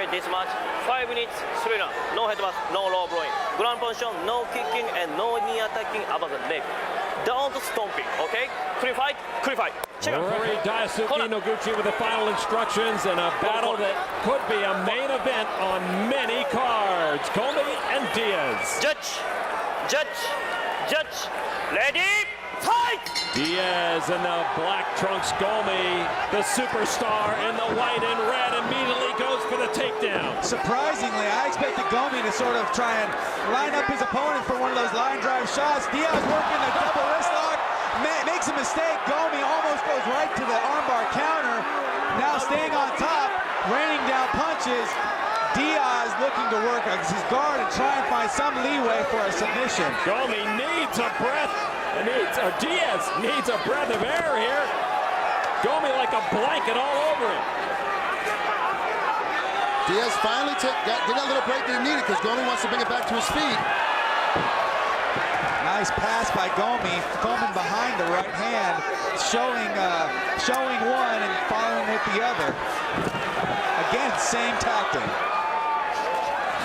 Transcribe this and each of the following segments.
terminate this match. 5 minutes, 3 rounds. No headbutt, no low blowing. Ground position, no kicking, and no knee attacking above the leg. Don't stomping, okay? Clear fight, clear fight. Check out. Diaz Noguchi with the final instructions and a battle that could be a main event on many cards. Gomi and Diaz. Judge, ready, fight! Diaz in the black trunks, Gomi, the superstar in the white and red, immediately goes for the takedown. Surprisingly, I expected Gomi to sort of try and line up his opponent for one of those line drive shots. Diaz working the double wrist lock, makes a mistake. Gomi almost goes right to the armbar counter. Now staying on top, raining down punches. Diaz looking to work his guard and try and find some leeway for a submission. Gomi needs a breath. Diaz needs a breath of air here. Gomi like a blanket all over him. Diaz finally get that little break that he needed because Gomi wants to bring it back to his feet. Nice pass by Gomi, coming behind the right hand, showing one and following with the other. Again, same tactic.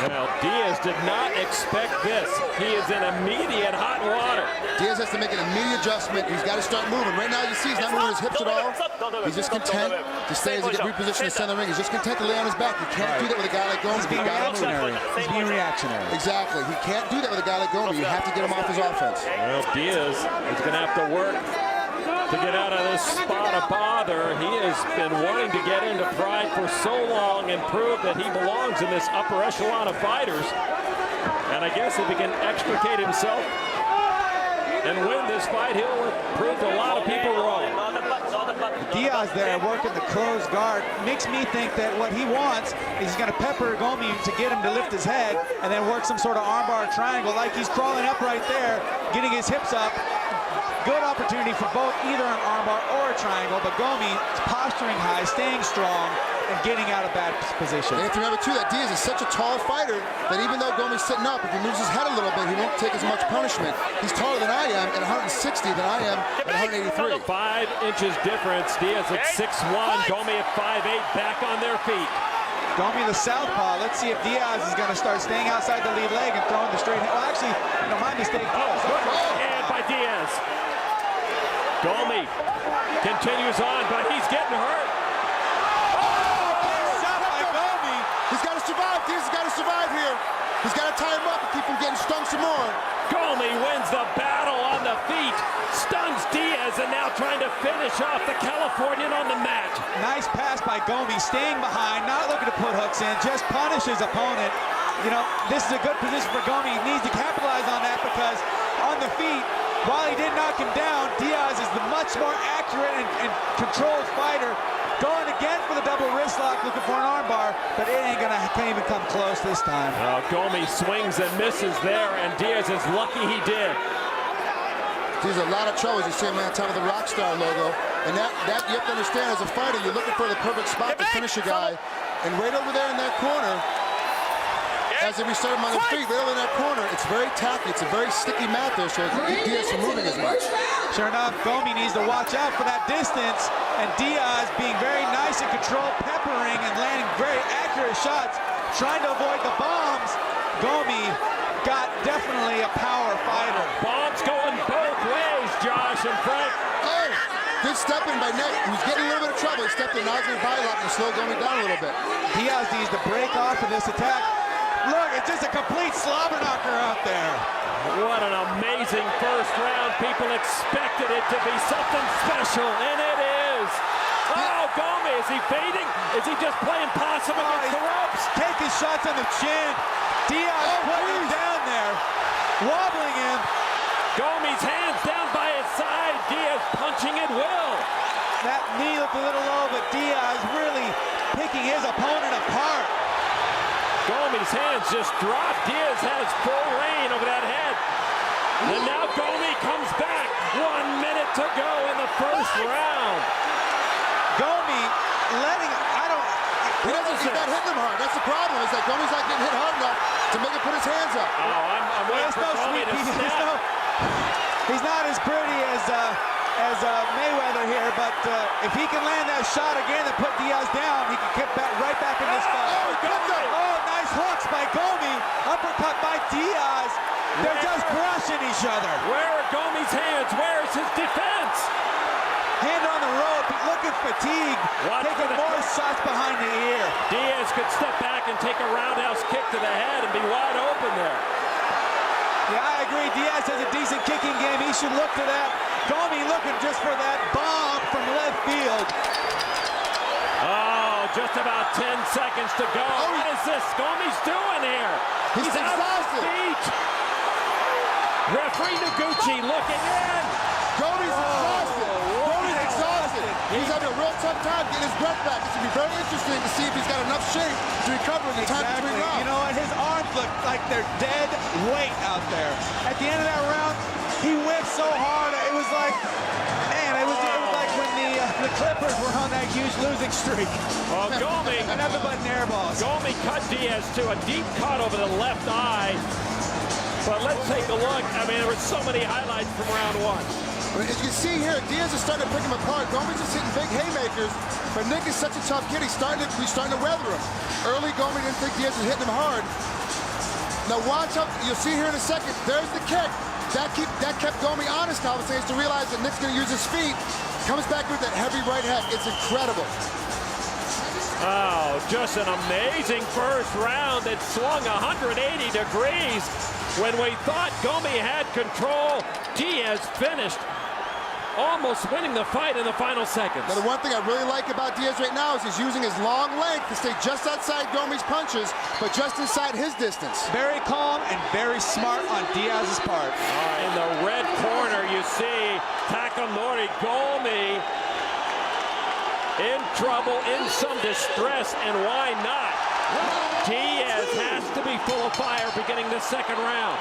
Well, Diaz did not expect this. He is in immediate hot water. Diaz has to make an immediate adjustment. He's got to start moving. Right now, you see he's not moving his hips at all. He's just content to stay as he gets repositioned in the center of the ring. He's just content to lay on his back. He can't do that with a guy like Gomi. He's being reactionary. Exactly. He can't do that with a guy like Gomi. You have to get him off his offense. Well, Diaz is going to have to work to get out of this spot of bother. He has been wanting to get into Pride for so long and prove that he belongs in this upper echelon of fighters. And I guess if he can extricate himself and win this fight, he'll prove a lot of people wrong. Diaz there working the closed guard makes me think that what he wants is he's going to pepper Gomi to get him to lift his head and then work some sort of armbar triangle like he's crawling up right there, getting his hips up. Good opportunity for both either an armbar or a triangle, but Gomi is posturing high, staying strong, and getting out of bad position. You have to remember, too, that Diaz is such a tall fighter that even though Gomi's sitting up, if he moves his head a little bit, he won't take as much punishment. He's taller than I am at 160 than I am at 183. 5 inches difference. Diaz at 6'1", Gomi at 5'8", back on their feet. Gomi the southpaw. Let's see if Diaz is going to start staying outside the lead leg and throwing the straight hand. Well, actually, my mistake. Good hand by Diaz. Gomi continues on, but he's getting hurt. Shot by Gomi. He's got to survive. Diaz has got to survive here. He's got to tie him up and keep him getting stung some more. Gomi wins the battle on the feet, stuns Diaz, and now trying to finish off the Californian on the mat. Nice pass by Gomi, staying behind, not looking to put hooks in, just punish his opponent. You know, this is a good position for Gomi. He needs to capitalize on that because on the feet, while he did knock him down, Diaz is the much more accurate and controlled fighter. Going again for the double wrist lock, looking for an armbar, but it ain't gonna can't even come close this time. Gomi swings and misses there, and Diaz is lucky he did. There's a lot of trouble, as you see him on top of the Rockstar logo. And that you have to understand, as a fighter, you're looking for the perfect spot to finish a guy. And right over there in that corner, as if we start him on the feet, right over in that corner, it's very tacky. It's a very sticky mat there, so it keep Diaz from moving as much. Sure enough, Gomi needs to watch out for that distance, and Diaz being very nice and controlled, peppering and landing very accurate shots, trying to avoid the bombs. Gomi got definitely a power fighter. Bombs going both ways, Josh and Frank. Oh, good step in by Nate. He was getting a little bit of trouble. He stepped in, now he's going to body lock and slow Gomi down a little bit. Diaz needs to break off of this attack. Look, it's just a complete slobber knocker out there. What an amazing first round. People expected it to be something special, and it is. Oh, Gomi, is he fading? Is he just playing possum against the ropes? Taking shots on the chin. Diaz putting him down there, wobbling him. Gomi's hands down by his side. Diaz punching at will. That knee looked a little low, but Diaz really picking his opponent apart. Gomi's hands just dropped. Diaz has full reign over that head. And now Gomi comes back. 1 minute to go in the first round. Gomi letting, He's not hitting him hard. That's the problem, is that Gomi's not getting hit hard enough to make him put his hands up. Oh, I'm waiting for Gomi to snap. He's not as pretty as Mayweather here, but if he can land that shot again and put Diaz down, he can get right back in this fight. Oh, good uppercut by Diaz. They're just brushing each other. Where are Gomi's hands? Where's his defense? Hand on the rope, looking fatigued, taking more shots behind the ear. Diaz could step back and take a roundhouse kick to the head and be wide open there. Yeah, I agree. Diaz has a decent kicking game. He should look to that. Gomi looking just for that bomb from left field. Oh, just about 10 seconds to go. What is this Gomi's doing here? He's exhausted. Feet. Referee Noguchi looking in. Gomi's exhausted. Gomi's exhausted. He's having a real tough time getting his breath back. It's going to be very interesting to see if he's got enough shape to recover in the time between rounds. You know what? His arms look like they're dead weight out there. At the end of that round, he whipped so hard. It was like, man, it was like when the Clippers were on that huge losing streak. Oh, Gomi. Nothing but air balls. Gomi cut Diaz to a deep cut over the left eye. But let's take a look. I mean, there were so many highlights from round one. As you can see here, Diaz is starting to pick him apart. Gomi's just hitting big haymakers, but Nick is such a tough kid. He's starting to weather him. Early, Gomi didn't think Diaz was hitting him hard. Now watch out. You'll see here in a second. There's the kick. That kept Gomi honest now. It's to realize that Nick's going to use his feet. Comes back with that heavy right hand. It's incredible. Oh, just an amazing first round that swung 180 degrees. When we thought Gomi had control, Diaz finished, almost winning the fight in the final seconds. Now, the one thing I really like about Diaz right now is he's using his long length to stay just outside Gomi's punches, but just inside his distance. Very calm and very smart on Diaz's part. In the red corner, you see Takanori. Gomi in trouble, in some distress, and why not? Diaz has to be full of fire beginning this second round.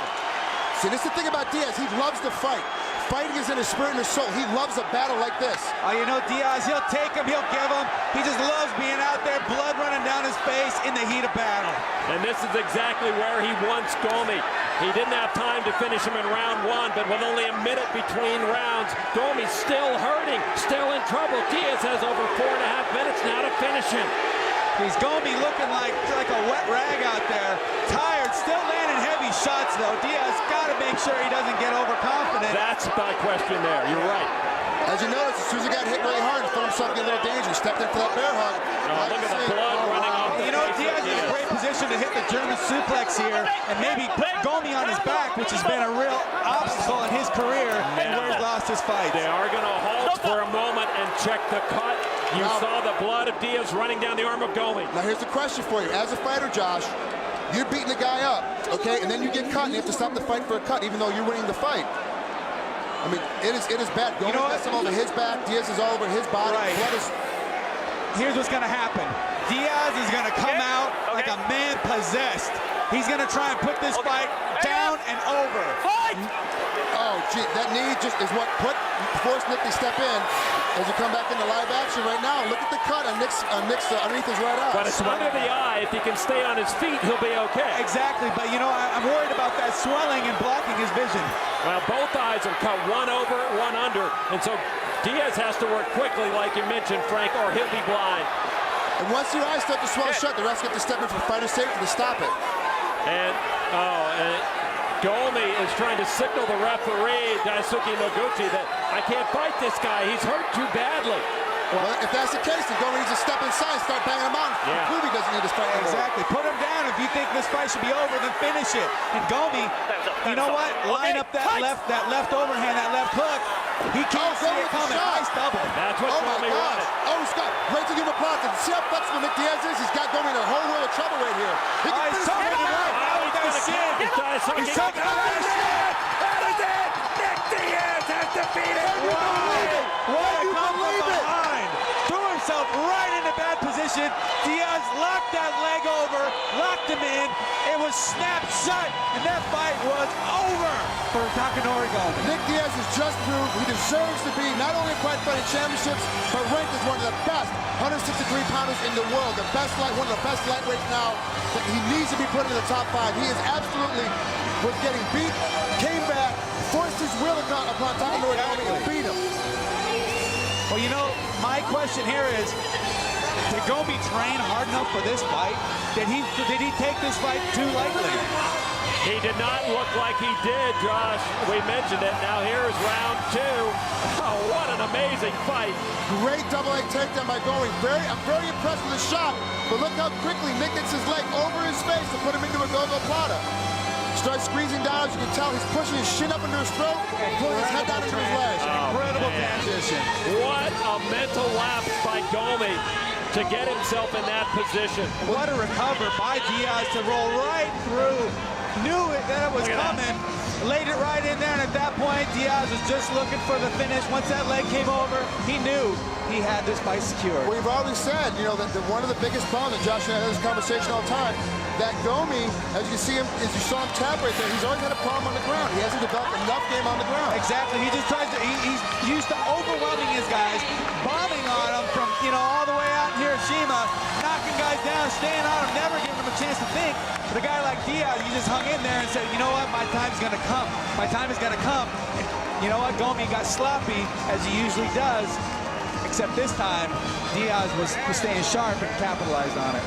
See, this is the thing about Diaz. He loves to fight. Fighting is in his spirit and his soul. He loves a battle like this. You know, Diaz, he'll take him, he'll give him. He just loves being out there, blood running down his face in the heat of battle. And this is exactly where he wants Gomi. He didn't have time to finish him in round one, but with only a minute between rounds, Gomi's still hurting, still in trouble. Diaz has over 4.5 minutes now to finish him. He's Gomi looking like a wet rag out there. Tired, still landing heavy shots, though. Diaz got to make sure he doesn't get overconfident. That's my question there. You're right. As you notice, as soon as he got hit really hard, he thought himself in a little danger. Stepped in for that bear hug. Look at the blood running off the You know, face Diaz of is in a great position to hit the German suplex here and maybe put Gomi on his back, which has been a real obstacle in his career and where he's lost his fight. They are going to halt for a moment and check the cut. You saw the blood of Diaz running down the arm of Gomi. Now here's the question for you. As a fighter, Josh, you're beating the guy up, okay? And then you get cut and you have to stop the fight for a cut even though you're winning the fight. I mean, it is bad. Gomi has him over his back. Diaz is all over his body. Right. Here's what's going to happen. Diaz is going to come out like a man possessed. He's going to try and put this fight down and over. Oh, gee, that knee just is what forced Nick to step in. As you come back into live action right now, look at the cut on Nick's underneath his right eye. But it's under the eye. If he can stay on his feet, he'll be okay. Exactly, but you know, I'm worried about that swelling and blocking his vision. Well, both eyes are cut, one over, one under, and so Diaz has to work quickly, like you mentioned, Frank, or he'll be blind. And once your eyes start to swell shut, the refs get to step in for fighter safety to stop it. And Gomi is trying to signal the referee, Daisuke Noguchi, that I can't fight this guy. He's hurt too badly. Well, if that's the case, then Gomi needs to step inside and start banging him out. Yeah. Prove he doesn't need to fight anymore. Exactly. Put him down. If you think this fight should be over, then finish it. And Gomi, you know what? Line up that left overhand, that left hook. He can't see it coming. Nice double. That's what Gomi wanted. Oh, Scott, great to give him applause. And see how flexible Nick Diaz is? He's got Gomi in a whole world of trouble right here. He can finish him right. He's taking it. That is it. Nick Diaz has defeated. What a come from behind. Threw himself right into bad position. Diaz locked that leg over, locked him in. It was snapped shut, and that fight was over for Takanori Gomi. Nick Diaz has just proved he deserves to be not only in Fight Fighting Championships, but ranked as one of the best 163-pounders in the world. One of the best lightweights now. He needs to be put in the top 5. He is absolutely was getting beat, came back, forced his will upon Takanori Gomi and beat him. Well, you know, my question here is, did Gomi train hard enough for this fight? Did he take this fight too lightly? He did not look like he did, Josh. We mentioned it. Now here's round 2. Oh, what an amazing fight. Great double leg takedown by Gomi. I'm very impressed with the shot, but look how quickly Nick gets his leg over his face to put him into a go-go plata. Starts squeezing down, as you can tell, he's pushing his shin up into his throat and pulling his head down into his legs. Incredible transition. What a mental lapse by Gomi to get himself in that position. What a recover by Diaz to roll right through. Knew it that it was coming, laid it right in there, and at that point, Diaz was just looking for the finish. Once that leg came over, he knew he had this fight secured. We've always said, you know, that one of the biggest problems, and Josh and I have this conversation all the time, that Gomi, as you see him, as you saw him tap right there, he's always had a problem on the ground. He hasn't developed enough game on the ground. Exactly. He just tries to, he's used to overwhelming his guys, bombing on them from, you know, all the way out in Hiroshima, knocking guys down, staying on them, never giving them a chance to think. But a guy like Diaz, he just hung in there and said, you know what, my time's going to come. My time is going to come. And you know what, Gomi got sloppy, as he usually does, except this time, Diaz was staying sharp and capitalized on it.